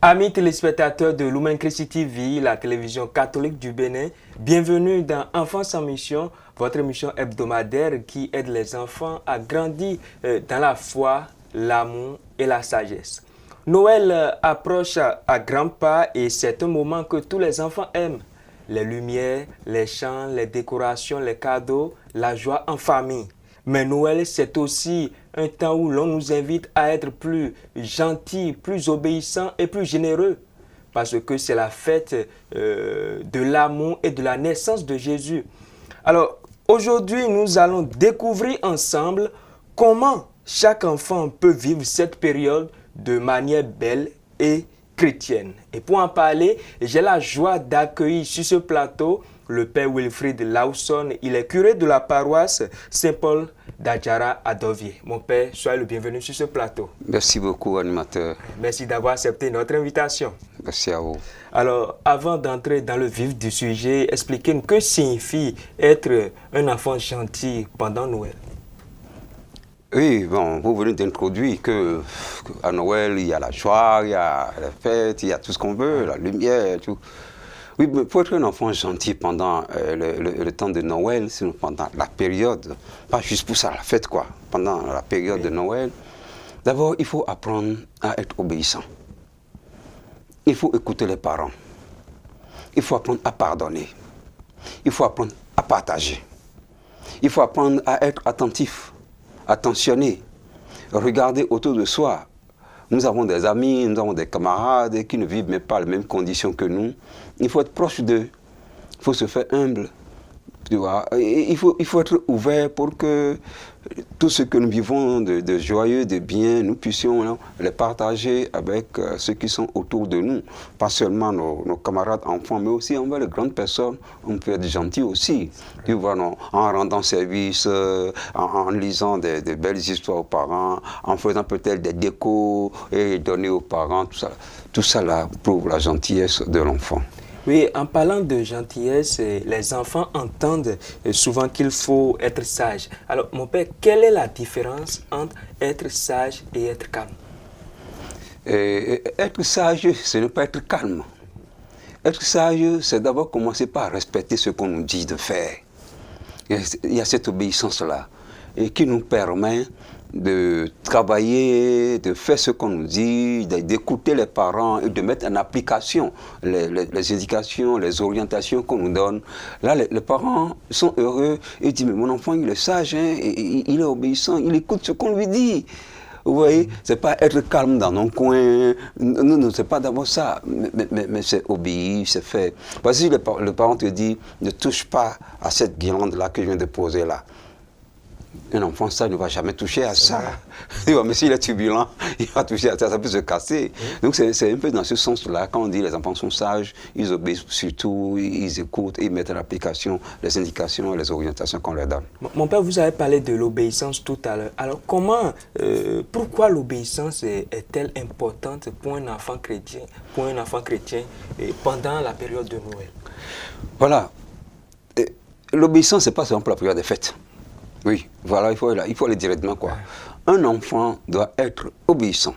Amis téléspectateurs de Lumen Christi TV, la télévision catholique du Bénin, bienvenue dans Enfants en mission, votre émission hebdomadaire qui aide les enfants à grandir dans la foi, l'amour et la sagesse. Noël approche à grands pas et c'est un moment que tous les enfants aiment. Les lumières, les chants, les décorations, les cadeaux, la joie en famille. Mais Noël, c'est aussi un temps où l'on nous invite à être plus gentils, plus obéissants et plus généreux. Parce que c'est la fête de l'amour et de la naissance de Jésus. Alors, aujourd'hui, nous allons découvrir ensemble comment chaque enfant peut vivre cette période de manière belle et chrétienne. Et pour en parler, j'ai la joie d'accueillir sur ce plateau le Père Wilfrid Lawson. Il est curé de la paroisse Saint-Paul d'Adjara à Dovier. Mon Père, soyez le bienvenu sur ce plateau. Merci beaucoup, animateur. Merci d'avoir accepté notre invitation. Merci à vous. Alors, avant d'entrer dans le vif du sujet, expliquez-nous que signifie être un enfant gentil pendant Noël. Oui, bon, vous venez d'introduire qu'à Noël, il y a la joie, il y a la fête, il y a tout ce qu'on veut, la lumière, tout. Oui, mais pour être un enfant gentil pendant le temps de Noël, c'est pendant la période, pas juste pour ça, la fête quoi, pendant la période de Noël, d'abord, il faut apprendre à être obéissant. Il faut écouter les parents. Il faut apprendre à pardonner. Il faut apprendre à partager. Il faut apprendre à être attentif, attentionné, regarder autour de soi. Nous avons des amis, nous avons des camarades qui ne vivent même pas les mêmes conditions que nous. Il faut être proche d'eux, il faut se faire humble, tu vois. Il faut être ouvert pour que tout ce que nous vivons de joyeux, de bien, nous puissions les partager avec ceux qui sont autour de nous. Pas seulement nos camarades enfants, mais aussi envers les grandes personnes. On peut être gentil aussi, tu vois, non, en rendant service, en lisant des belles histoires aux parents, en faisant peut-être des décos et donner aux parents, tout ça là prouve la gentillesse de l'enfant. Oui, en parlant de gentillesse, les enfants entendent souvent qu'il faut être sage. Alors, mon père, quelle est la différence entre être sage et être calme? Être sage, ce n'est pas être calme. Être sage, c'est d'abord commencer par respecter ce qu'on nous dit de faire. Il y a cette obéissance-là qui nous permet de travailler, de faire ce qu'on nous dit, d'écouter les parents et de mettre en application les indications, les orientations qu'on nous donne. Là, les parents sont heureux et disent, mais mon enfant, il est sage, hein, il est obéissant, il écoute ce qu'on lui dit. Vous voyez, c'est pas être calme dans nos coins, non, c'est pas d'abord ça, mais c'est obéir, c'est faire. Parce que si le parent te dit, ne touche pas à cette guirlande-là que je viens de poser là. Un enfant, ça ne va jamais toucher à ça. Mais s'il est turbulent, il va toucher à ça, ça peut se casser. Donc c'est un peu dans ce sens-là, quand on dit les enfants sont sages, ils obéissent surtout, ils écoutent, ils mettent en application les indications, les orientations qu'on leur donne. Mon père, vous avez parlé de l'obéissance tout à l'heure. Alors pourquoi l'obéissance est-elle importante pour un enfant chrétien, pendant la période de Noël? Voilà. L'obéissance, ce n'est pas seulement pour la période des fêtes. Oui, voilà, il faut aller directement quoi. Un enfant doit être obéissant.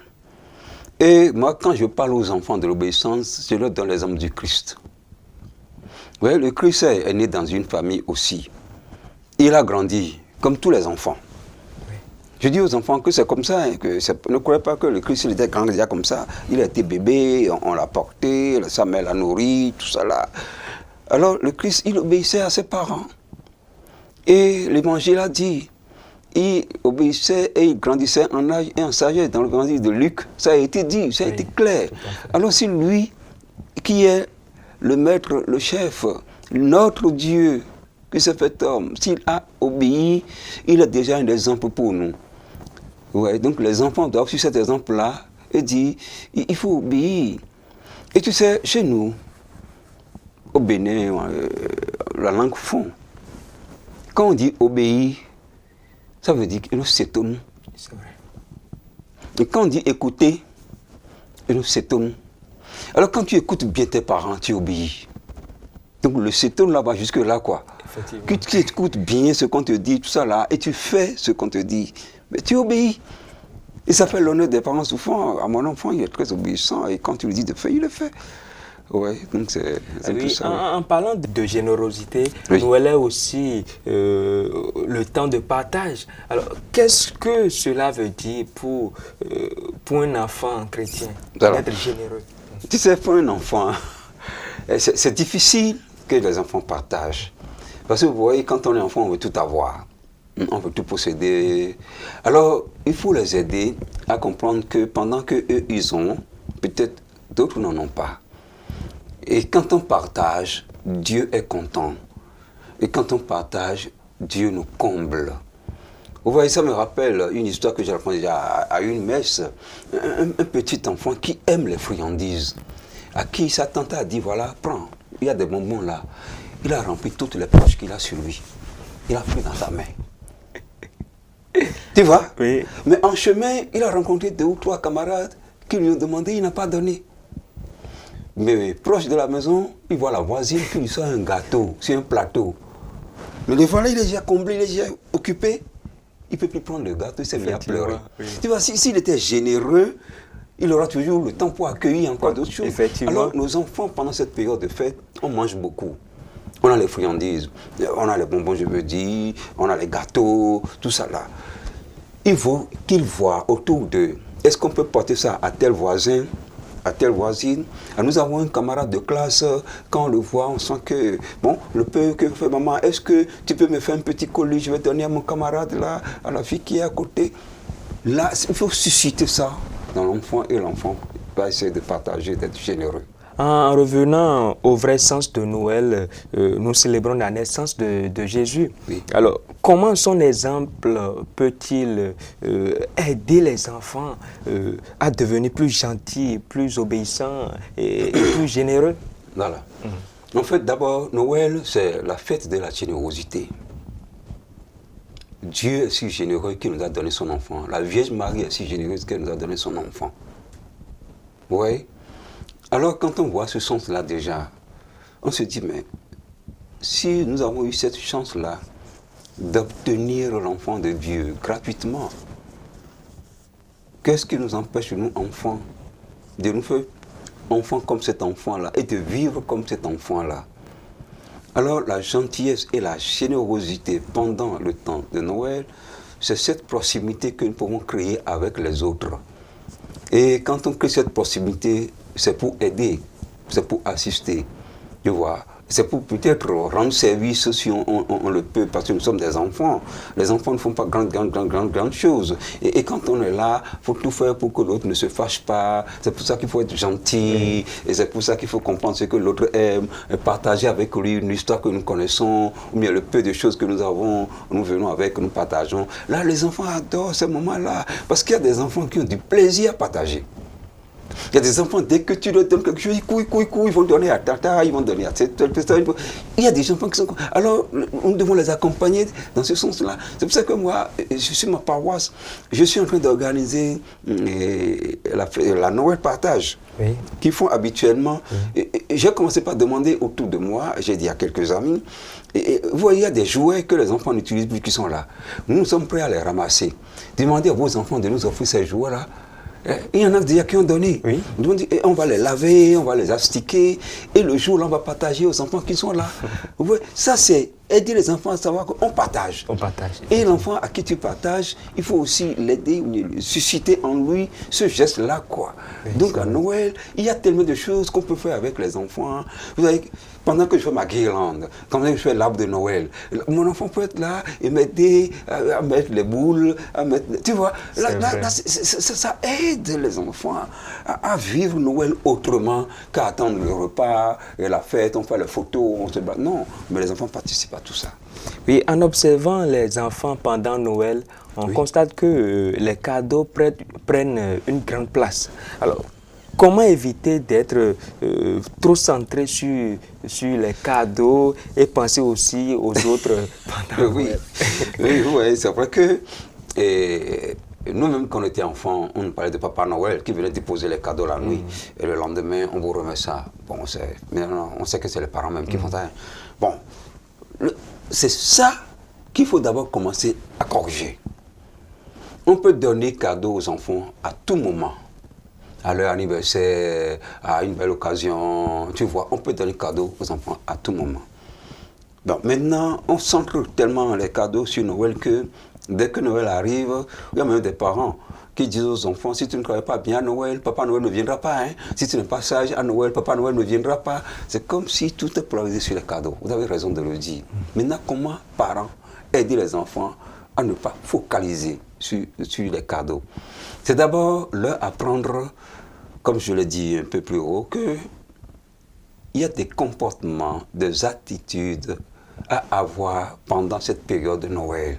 Et moi, quand je parle aux enfants de l'obéissance, je leur donne l'exemple du Christ. Vous voyez, le Christ est né dans une famille aussi. Il a grandi comme tous les enfants. Je dis aux enfants que c'est comme ça, hein, ne croyez pas que le Christ il était grand déjà comme ça. Il a été bébé, on l'a porté, sa mère l'a nourri, tout ça là. Alors le Christ, il obéissait à ses parents. Et l'évangile a dit, il obéissait et il grandissait en âge et en sagesse. Dans l'évangile de Luc, ça a été dit, ça a été clair. Alors c'est lui qui est le maître, le chef, notre Dieu qui s'est fait homme. S'il a obéi, il est déjà un exemple pour nous. Ouais, donc les enfants doivent suivre cet exemple-là et dire, il faut obéir. Et tu sais, chez nous, au Bénin, la langue fond. Quand on dit obéir, ça veut dire que nous s'étonnons. C'est vrai. Et quand on dit écouter, nous s'étonnons. Alors quand tu écoutes bien tes parents, tu obéis. Donc le s'étonne là-bas, jusque-là quoi. Que tu écoutes bien ce qu'on te dit, tout ça là, et tu fais ce qu'on te dit, mais tu obéis. Il s'appelle l'honneur des parents souvent. À mon enfant, il est très obéissant et quand tu lui dis de faire, il le fait. Oui, donc c'est un peu ça. En parlant de générosité, Oui. Noël est aussi le temps de partage. Alors, qu'est-ce que cela veut dire pour un enfant chrétien d'être généreux? Tu sais, pour un enfant, c'est difficile que les enfants partagent. Parce que vous voyez, quand on est enfant, on veut tout avoir. On veut tout posséder. Alors, il faut les aider à comprendre que pendant qu'eux, ils ont, peut-être d'autres n'en ont pas. Et quand on partage, Dieu est content. Et quand on partage, Dieu nous comble. Vous voyez, ça me rappelle une histoire que j'ai racontée à une messe. Un petit enfant qui aime les friandises, à qui sa tante a dit, voilà, prends, il y a des bonbons là. Il a rempli toutes les poches qu'il a sur lui. Il a pris dans sa main. Tu vois? Oui. Mais en chemin, il a rencontré 2 ou 3 camarades qui lui ont demandé, il n'a pas donné. Mais proche de la maison, il voit la voisine qui lui sort un gâteau sur un plateau. Mais le voilà, il est déjà comblé, il est déjà occupé. Il ne peut plus prendre le gâteau, il s'est mis à pleurer. Oui. Tu vois, s'il était généreux, il aura toujours le temps pour accueillir encore d'autres choses. Alors, nos enfants, pendant cette période de fête, on mange beaucoup. On a les friandises, on a les bonbons, je veux dire, on a les gâteaux, tout ça là. Il faut qu'ils voient autour d'eux. Est-ce qu'on peut porter ça à tel voisin, à telle voisine? Nous avons un camarade de classe, quand on le voit, on sent que, bon, le peu que fait maman, est-ce que tu peux me faire un petit colis, je vais donner à mon camarade là, à la fille qui est à côté. Là, il faut susciter ça dans l'enfant et l'enfant va essayer de partager, d'être généreux. En revenant au vrai sens de Noël, nous célébrons la naissance de Jésus. Oui. Alors, comment son exemple peut-il aider les enfants à devenir plus gentils, plus obéissants et plus généreux? Voilà. En fait, d'abord, Noël, c'est la fête de la générosité. Dieu est si généreux qu'il nous a donné son enfant. La Vierge Marie est si généreuse qu'elle nous a donné son enfant. Vous voyez? Alors, quand on voit ce sens-là déjà, on se dit, mais si nous avons eu cette chance-là d'obtenir l'enfant de Dieu gratuitement, qu'est-ce qui nous empêche, nous, enfants, de nous faire enfants comme cet enfant-là et de vivre comme cet enfant-là? Alors, la gentillesse et la générosité pendant le temps de Noël, c'est cette proximité que nous pouvons créer avec les autres. Et quand on crée cette proximité, c'est pour aider, c'est pour assister, tu vois. C'est pour peut-être rendre service si on le peut, parce que nous sommes des enfants. Les enfants ne font pas grandes choses. Et quand on est là, il faut tout faire pour que l'autre ne se fâche pas. C'est pour ça qu'il faut être gentil. Et c'est pour ça qu'il faut comprendre ce que l'autre aime. Et partager avec lui une histoire que nous connaissons, ou bien le peu de choses que nous avons, nous venons avec, nous partageons. Là, les enfants adorent ces moments-là. Parce qu'il y a des enfants qui ont du plaisir à partager. Il y a des enfants, dès que tu leur donnes quelque chose, ils courent, ils vont donner à tata, ils vont donner à cette personne. Il y a des enfants qui sont... Alors, nous devons les accompagner dans ce sens-là. C'est pour ça que moi, je suis ma paroisse, je suis en train d'organiser la Noël partage, qu'ils font habituellement. J'ai commencé par demander autour de moi, j'ai dit à quelques amis, vous voyez, il y a des jouets que les enfants n'utilisent plus qui sont là. Nous sommes prêts à les ramasser. Demandez à vos enfants de nous offrir ces jouets-là. Il y en a déjà qui ont donné. Oui. On va les laver, on va les astiquer. Et le jour là, on va partager aux enfants qui sont là. Vous voyez, ça, c'est aider les enfants à savoir qu'on partage. On partage. Et l'enfant à qui tu partages, il faut aussi l'aider, susciter en lui ce geste-là, quoi. Oui, donc, à Noël, il y a tellement de choses qu'on peut faire avec les enfants. Vous savez, pendant que je fais ma guirlande, quand je fais l'arbre de Noël, mon enfant peut être là et m'aider à mettre les boules, à mettre... Tu vois, là, ça aide les enfants à vivre Noël autrement qu'à attendre le repas et la fête, on fait les photos, on se bat. Non, mais les enfants participent à tout ça. Oui, en observant les enfants pendant Noël, on constate que les cadeaux prennent une grande place. Alors, comment éviter d'être trop centré sur les cadeaux et penser aussi aux autres pendant Noël? Oui, c'est vrai que nous-mêmes, quand on était enfants, on parlait de Papa Noël qui venait déposer les cadeaux la nuit. Et le lendemain, on vous remet ça. Bon, maintenant, on sait que c'est les parents même qui font ça. Bon, c'est ça qu'il faut d'abord commencer à corriger. On peut donner cadeau aux enfants à tout moment. À leur anniversaire, à une belle occasion, tu vois, on peut donner cadeau aux enfants à tout moment. Bon, maintenant, on centre tellement les cadeaux sur Noël que dès que Noël arrive, il y a même des parents qui disent aux enfants, si tu ne travailles pas bien à Noël, Papa Noël ne viendra pas. Hein? Si tu n'es pas sage à Noël, Papa Noël ne viendra pas. C'est comme si tout est polarisé sur les cadeaux. Vous avez raison de le dire. Maintenant, comment parents aider les enfants à ne pas focaliser sur les cadeaux? C'est d'abord leur apprendre, comme je l'ai dit un peu plus haut, qu'il y a des comportements, des attitudes à avoir pendant cette période de Noël.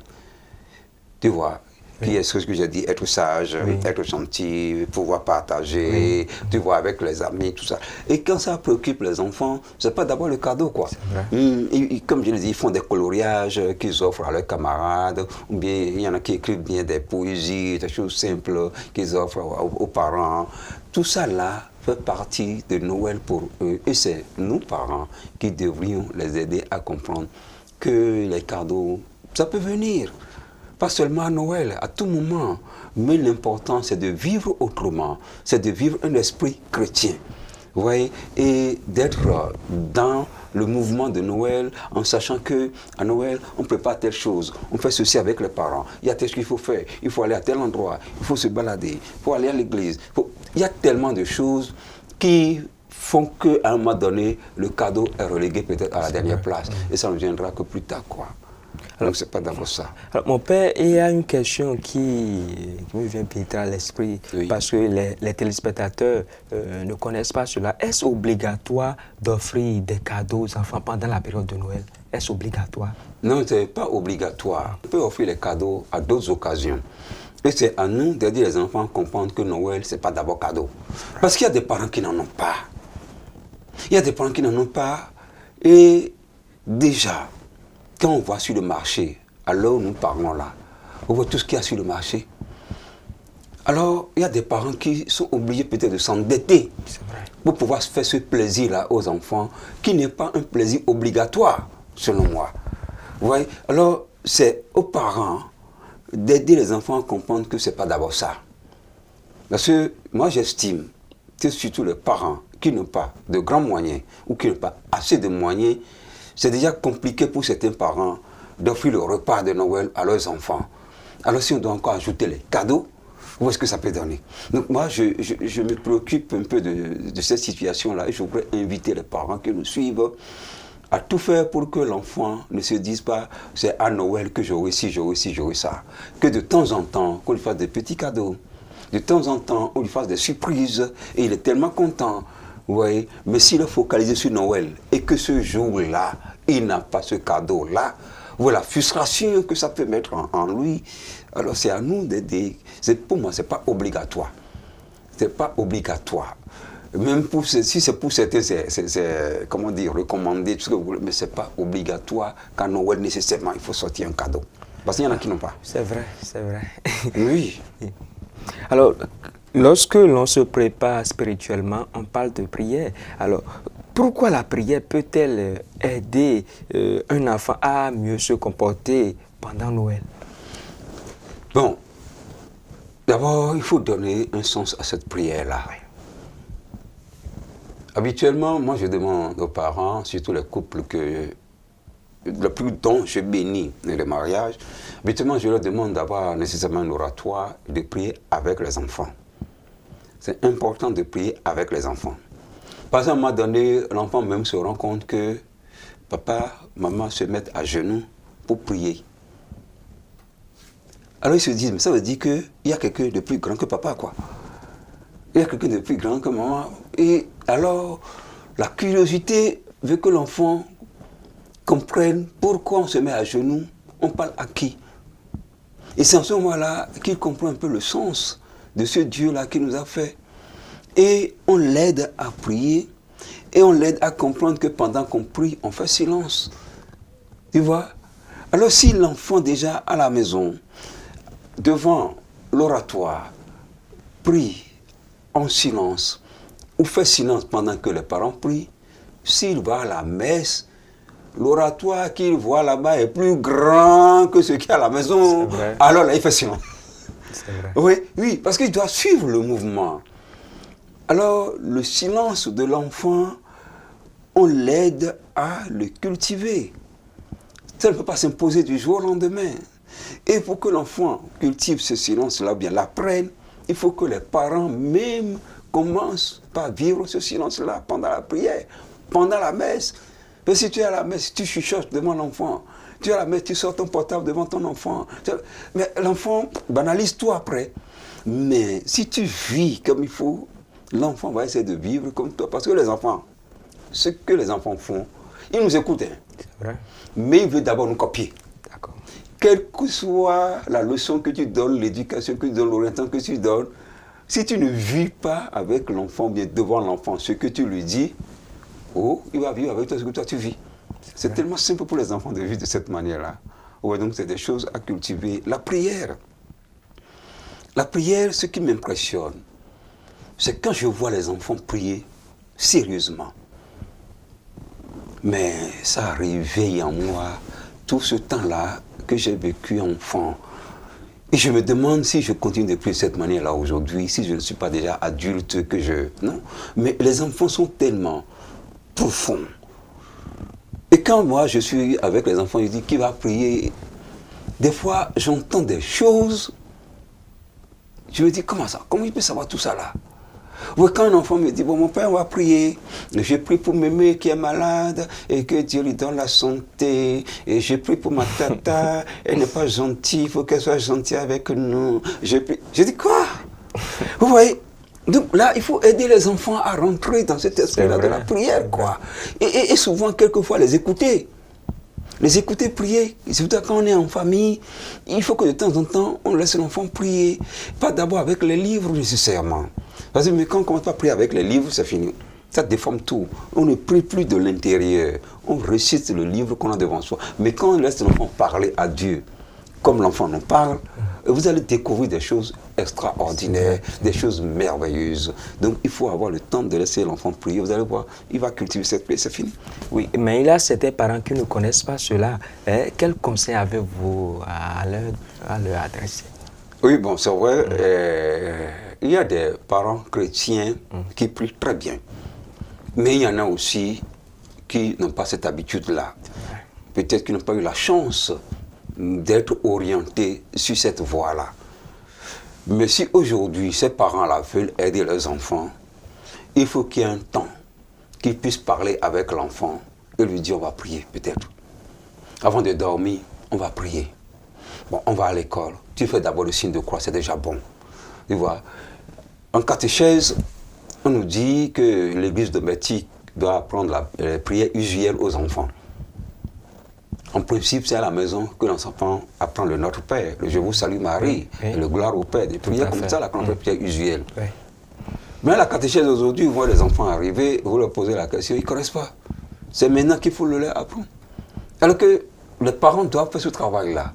Tu vois, qui est ce que j'ai dit, être sage, être gentil, pouvoir partager, tu vois, avec les amis, tout ça. Et quand ça préoccupe les enfants, c'est pas d'abord le cadeau, quoi. Comme je l'ai dit, ils font des coloriages qu'ils offrent à leurs camarades, ou bien il y en a qui écrivent bien des poésies, des choses simples qu'ils offrent aux parents. Tout ça là fait partie de Noël pour eux. Et c'est nous, parents, qui devrions les aider à comprendre que les cadeaux, ça peut venir. Pas seulement à Noël, à tout moment. Mais l'important, c'est de vivre autrement. C'est de vivre un esprit chrétien. Vous voyez, et d'être dans le mouvement de Noël en sachant qu'à Noël, on ne prépare telle chose. On fait ceci avec les parents. Il y a tel qu'il faut faire. Il faut aller à tel endroit. Il faut se balader. Il faut aller à l'église. Il y a tellement de choses qui font qu'à un moment donné, le cadeau est relégué peut-être à la dernière place. Et ça ne viendra que plus tard, quoi. Alors, c'est pas d'abord ça. Alors, mon père, il y a une question qui me vient pénétrer à l'esprit, parce que les téléspectateurs ne connaissent pas cela. Est-ce obligatoire d'offrir des cadeaux aux enfants pendant la période de Noël? Est-ce obligatoire? Non, ce n'est pas obligatoire. On peut offrir les cadeaux à d'autres occasions. Et c'est à nous d'aider les enfants à comprendre que Noël, ce n'est pas d'abord cadeau. Parce qu'il y a des parents qui n'en ont pas. Il y a des parents qui n'en ont pas. Et déjà, quand on va sur le marché, à l'heure où nous parlons là, on voit tout ce qu'il y a sur le marché. Alors, il y a des parents qui sont obligés peut-être de s'endetter pour pouvoir faire ce plaisir-là aux enfants, qui n'est pas un plaisir obligatoire, selon moi. Vous voyez? Alors, c'est aux parents d'aider les enfants à comprendre que ce n'est pas d'abord ça. Parce que moi, j'estime que surtout les parents qui n'ont pas de grands moyens ou qui n'ont pas assez de moyens, c'est déjà compliqué pour certains parents d'offrir le repas de Noël à leurs enfants. Alors si on doit encore ajouter les cadeaux, où est-ce que ça peut donner? Donc moi, je me préoccupe un peu de cette situation-là et je voudrais inviter les parents qui nous suivent à tout faire pour que l'enfant ne se dise pas « c'est à Noël que j'aurai ci, j'aurai ci, j'aurai ça ». Que de temps en temps, qu'on lui fasse des petits cadeaux. De temps en temps, on lui fasse des surprises et il est tellement content. Vous voyez, mais s'il est focalisé sur Noël et que ce jour-là, il n'a pas ce cadeau-là, voilà la frustration que ça peut mettre en lui. Alors c'est à nous d'aider. Pour moi, ce n'est pas obligatoire. Ce n'est pas obligatoire. Même si c'est pour certains, c'est comment dire, recommandé, tout ce que vous voulez, mais ce n'est pas obligatoire qu'à Noël, nécessairement, il faut sortir un cadeau. Parce qu'il y en a qui n'ont pas. C'est vrai, c'est vrai. Oui. Alors, lorsque l'on se prépare spirituellement, on parle de prière. Alors, pourquoi la prière peut-elle aider un enfant à mieux se comporter pendant Noël? Bon, d'abord, il faut donner un sens à cette prière-là. Habituellement, moi, je demande aux parents, surtout les couples le plus dont je bénis le mariage, habituellement, je leur demande d'avoir nécessairement un oratoire, de prier avec les enfants. C'est important de prier avec les enfants. Parce qu'à un moment donné, l'enfant même se rend compte que papa, maman se mettent à genoux pour prier. Alors ils se disent, mais ça veut dire qu'il y a quelqu'un de plus grand que papa, quoi. Il y a quelqu'un de plus grand que maman. Et alors, la curiosité veut que l'enfant comprenne pourquoi on se met à genoux, on parle à qui. Et c'est en ce moment-là qu'il comprend un peu le sens de ce Dieu-là qui nous a fait. Et on l'aide à prier, et on l'aide à comprendre que pendant qu'on prie, on fait silence. Tu vois? Alors si l'enfant déjà à la maison, devant l'oratoire, prie en silence, ou fait silence pendant que les parents prient, s'il va à la messe, l'oratoire qu'il voit là-bas est plus grand que ce qu'il y a à la maison. Alors là, il fait silence. C'est vrai. Oui, oui, parce qu'il doit suivre le mouvement. Alors, le silence de l'enfant, on l'aide à le cultiver. Ça ne peut pas s'imposer du jour au lendemain. Et pour que l'enfant cultive ce silence-là, bien l'apprenne, il faut que les parents même commencent par vivre ce silence-là pendant la prière, pendant la messe. Parce que si tu es à la messe, tu chuchotes devant l'enfant. Tu es à la messe, tu sors ton portable devant ton enfant. Mais l'enfant banalise tout après. Mais si tu vis comme il faut, l'enfant va essayer de vivre comme toi. Parce que les enfants, ce que les enfants font, ils nous écoutent. Hein. C'est vrai. Mais ils veulent d'abord nous copier. D'accord. Quelle que soit la leçon que tu donnes, l'éducation que tu donnes, l'orientation que tu donnes, si tu ne vis pas avec l'enfant, bien devant l'enfant, ce que tu lui dis, oh, il va vivre avec toi ce que toi tu vis. C'est tellement simple pour les enfants de vivre de cette manière-là. Ouais, donc c'est des choses à cultiver. La prière, ce qui m'impressionne, c'est quand je vois les enfants prier sérieusement. Mais ça réveille en moi tout ce temps-là que j'ai vécu enfant. Et je me demande si je continue de prier de cette manière-là aujourd'hui, si je ne suis pas déjà adulte que je... Non, mais les enfants sont tellement profonds. Et quand moi je suis avec les enfants, je dis qui va prier. Des fois, j'entends des choses. Je me dis comment ça? Comment il peut savoir tout ça là? Oui, quand un enfant me dit, bon, mon père, on va prier. Je prie pour mémé qui est malade et que Dieu lui donne la santé. Et je prie pour ma tata, elle n'est pas gentille, il faut qu'elle soit gentille avec nous. Je dis quoi? Vous voyez? Donc là, il faut aider les enfants à rentrer dans cet esprit-là de la prière, quoi. Et souvent, quelquefois, les écouter. Les écouter prier. Surtout quand on est en famille, il faut que de temps en temps, on laisse l'enfant prier. Pas d'abord avec les livres nécessairement. Parce que quand on ne commence pas à prier avec les livres, c'est fini. Ça déforme tout. On ne prie plus de l'intérieur. On récite le livre qu'on a devant soi. Mais quand on laisse l'enfant parler à Dieu, comme l'enfant nous parle, vous allez découvrir des choses extraordinaires, des choses merveilleuses. Donc il faut avoir le temps de laisser l'enfant prier. Vous allez voir, il va cultiver cette prière, c'est fini. Oui, mais il y a certains parents qui ne connaissent pas cela. Quel conseil avez-vous à leur adresser? Oui, bon, c'est vrai. Il y a des parents chrétiens qui prient très bien. Mais il y en a aussi qui n'ont pas cette habitude-là. Peut-être qu'ils n'ont pas eu la chance d'être orientés sur cette voie-là. Mais si aujourd'hui, ces parents-là veulent aider leurs enfants, il faut qu'il y ait un temps qu'ils puissent parler avec l'enfant et lui dire on va prier peut-être. Avant de dormir, on va prier. Bon, on va à l'école. Tu fais d'abord le signe de croix, c'est déjà bon. Tu vois. En catéchèse, on nous dit que l'église domestique doit apprendre la prière usuelle aux enfants. En principe, c'est à la maison que l'enfant apprend le Notre Père, le Je vous salue Marie, et le Gloire au Père, des prières comme ça, la prière usuelle. Oui. Mais à la catéchèse d'aujourd'hui, vous voyez les enfants arriver, vous leur posez la question, ils ne connaissent pas. C'est maintenant qu'il faut le leur apprendre. Alors que les parents doivent faire ce travail-là.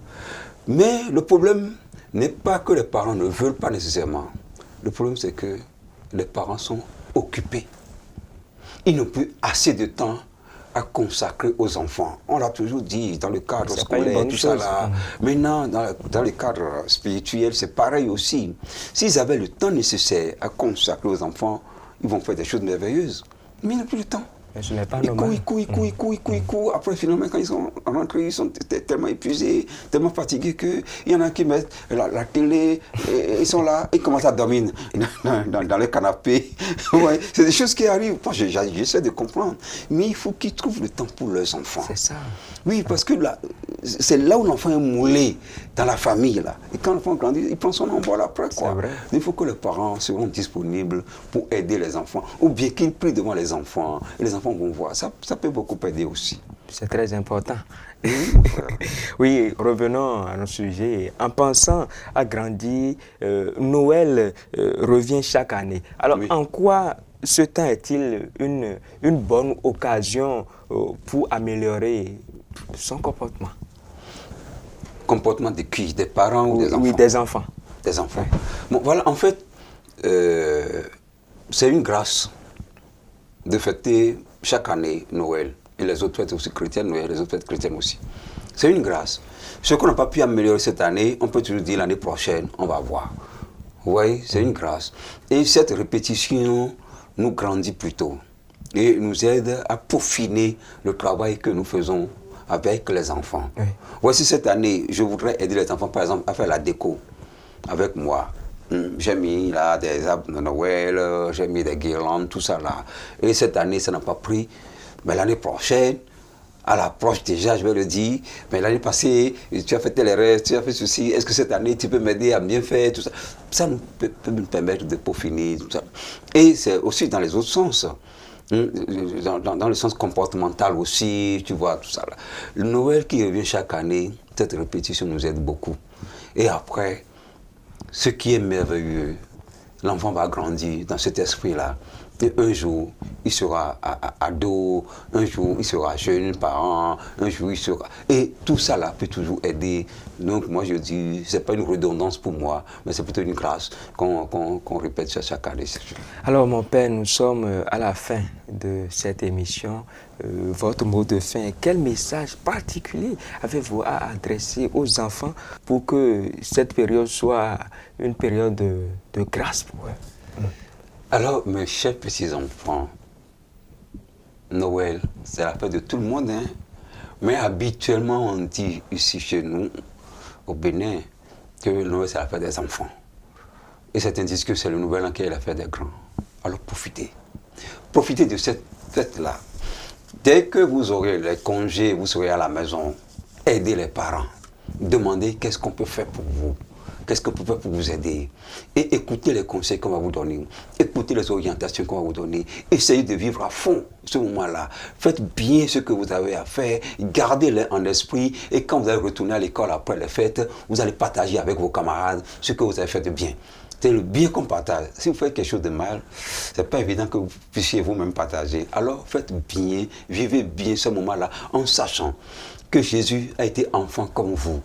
Mais le problème n'est pas que les parents ne veulent pas nécessairement. Le problème, c'est que les parents sont occupés. Ils n'ont plus assez de temps à consacrer aux enfants. On l'a toujours dit dans le cadre scolaire, tout ça là. Maintenant, dans le cadre spirituel, c'est pareil aussi. S'ils avaient le temps nécessaire à consacrer aux enfants, ils vont faire des choses merveilleuses. Mais ils n'ont plus le temps. Mais ce n'est pas normal. Ils courent. Après, finalement, quand ils sont rentrés, ils sont tellement épuisés, tellement fatigués qu'il y en a qui mettent la télé, ils sont là, ils commencent à dormir dans le canapé. Ouais, c'est des choses qui arrivent. J'essaie de comprendre. Mais il faut qu'ils trouvent le temps pour leurs enfants. C'est ça. Oui, parce que c'est là où l'enfant est moulé, dans la famille. Là. Et quand l'enfant grandit, il prend son envol après. Quoi. Il faut que les parents seront disponibles pour aider les enfants. Ou bien qu'ils prient devant les enfants. Et les enfants vont voir. Ça peut beaucoup aider aussi. C'est très important. Oui, revenons à nos sujets. En pensant à grandir, Noël revient chaque année. Alors, en quoi ce temps est-il une bonne occasion pour améliorer son comportement? Comportement de qui? Des parents ou des enfants? Oui, des enfants. Des enfants. Bon, voilà, en fait, c'est une grâce de fêter chaque année Noël. Et les autres fêtes aussi chrétiennes, Noël, les autres fêtes chrétiennes aussi. C'est une grâce. Ce qu'on n'a pas pu améliorer cette année, on peut toujours dire l'année prochaine, on va voir. Vous voyez, c'est une grâce. Et cette répétition nous grandit plutôt et nous aide à peaufiner le travail que nous faisons avec les enfants. Oui. Voici cette année, je voudrais aider les enfants, par exemple, à faire la déco avec moi. J'ai mis là des arbres de Noël, j'ai mis des guirlandes, tout ça là. Et cette année, ça n'a pas pris. Mais l'année prochaine, à l'approche déjà, je vais le dire, mais l'année passée, tu as fait tel erreur, tu as fait ceci, est-ce que cette année, tu peux m'aider à bien faire, tout ça. Ça peut nous permettre de peaufiner, tout ça. Et c'est aussi dans les autres sens. Dans le sens comportemental aussi, tu vois, tout ça là. Le Noël qui revient chaque année, cette répétition nous aide beaucoup. Et après, ce qui est merveilleux, l'enfant va grandir dans cet esprit-là. Et un jour, il sera ado, un jour, il sera jeune parent, un jour, il sera... Et tout ça là peut toujours aider. Donc moi, je dis, ce n'est pas une redondance pour moi, mais c'est plutôt une grâce qu'on répète ça chaque année. Alors, mon père, nous sommes à la fin de cette émission. Votre mot de fin, quel message particulier avez-vous à adresser aux enfants pour que cette période soit une période de grâce pour eux? Alors, mes chers petits-enfants, Noël, c'est la fête de tout le monde, hein? Mais habituellement, on dit ici chez nous, au Bénin, que Noël, c'est la fête des enfants. Et certains disent que c'est le nouvel an qui est la fête des grands. Alors, profitez. Profitez de cette fête-là. Dès que vous aurez les congés, vous serez à la maison, aidez les parents. Demandez qu'est-ce qu'on peut faire pour vous. Qu'est-ce qu'on peut faire pour vous aider? Et écoutez les conseils qu'on va vous donner. Écoutez les orientations qu'on va vous donner. Essayez de vivre à fond ce moment-là. Faites bien ce que vous avez à faire. Gardez-les en esprit. Et quand vous allez retourner à l'école après les fêtes, vous allez partager avec vos camarades ce que vous avez fait de bien. C'est le bien qu'on partage. Si vous faites quelque chose de mal, ce n'est pas évident que vous puissiez vous-même partager. Alors faites bien, vivez bien ce moment-là en sachant que Jésus a été enfant comme vous.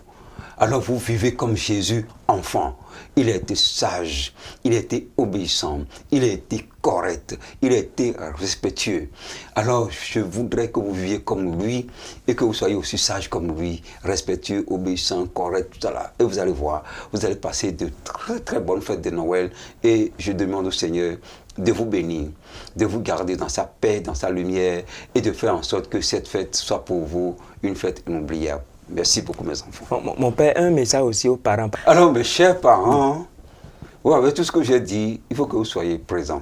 Alors vous vivez comme Jésus, enfant. Il a été sage, il a été obéissant, il a été correct, il a été respectueux. Alors je voudrais que vous viviez comme lui et que vous soyez aussi sage comme lui, respectueux, obéissant, correct, tout ça là. Et vous allez voir, vous allez passer de très très bonnes fêtes de Noël. Et je demande au Seigneur de vous bénir, de vous garder dans sa paix, dans sa lumière et de faire en sorte que cette fête soit pour vous une fête inoubliable. Merci beaucoup, mes enfants. Mon père, un message aussi aux parents. Alors, mes chers parents, oui, avec tout ce que j'ai dit, il faut que vous soyez présents.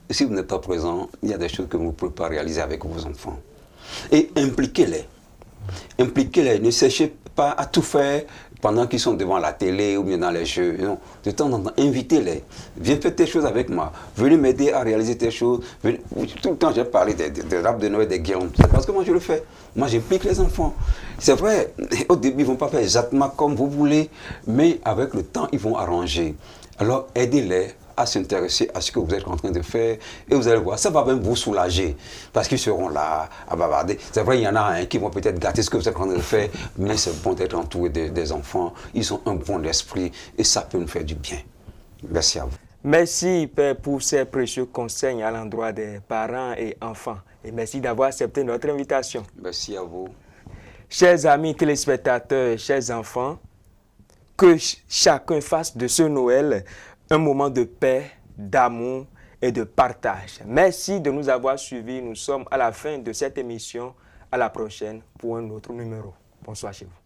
Si vous n'êtes pas présents, il y a des choses que vous ne pouvez pas réaliser avec vos enfants. Et impliquez-les. Impliquez-les. Ne cherchez pas à tout faire pendant qu'ils sont devant la télé ou bien dans les jeux. Non. De temps en temps, invitez-les. Viens faire tes choses avec moi. Venez m'aider à réaliser tes choses. Venez... Tout le temps, j'ai parlé des rapes de Noël, des guirlandes. C'est parce que moi, je le fais. Moi, j'implique les enfants. C'est vrai, au début, ils ne vont pas faire exactement comme vous voulez, mais avec le temps, ils vont arranger. Alors, aidez-les à s'intéresser à ce que vous êtes en train de faire et vous allez voir, ça va même vous soulager parce qu'ils seront là à bavarder. C'est vrai, il y en a un qui vont peut-être gâter ce que vous êtes en train de faire, mais c'est bon d'être entouré des enfants. Ils ont un bon esprit et ça peut nous faire du bien. Merci à vous. Merci, Père, pour ces précieux conseils à l'endroit des parents et enfants. Et merci d'avoir accepté notre invitation. Merci à vous. Chers amis téléspectateurs, chers enfants, que chacun fasse de ce Noël un moment de paix, d'amour et de partage. Merci de nous avoir suivis. Nous sommes à la fin de cette émission. À la prochaine pour un autre numéro. Bonsoir chez vous.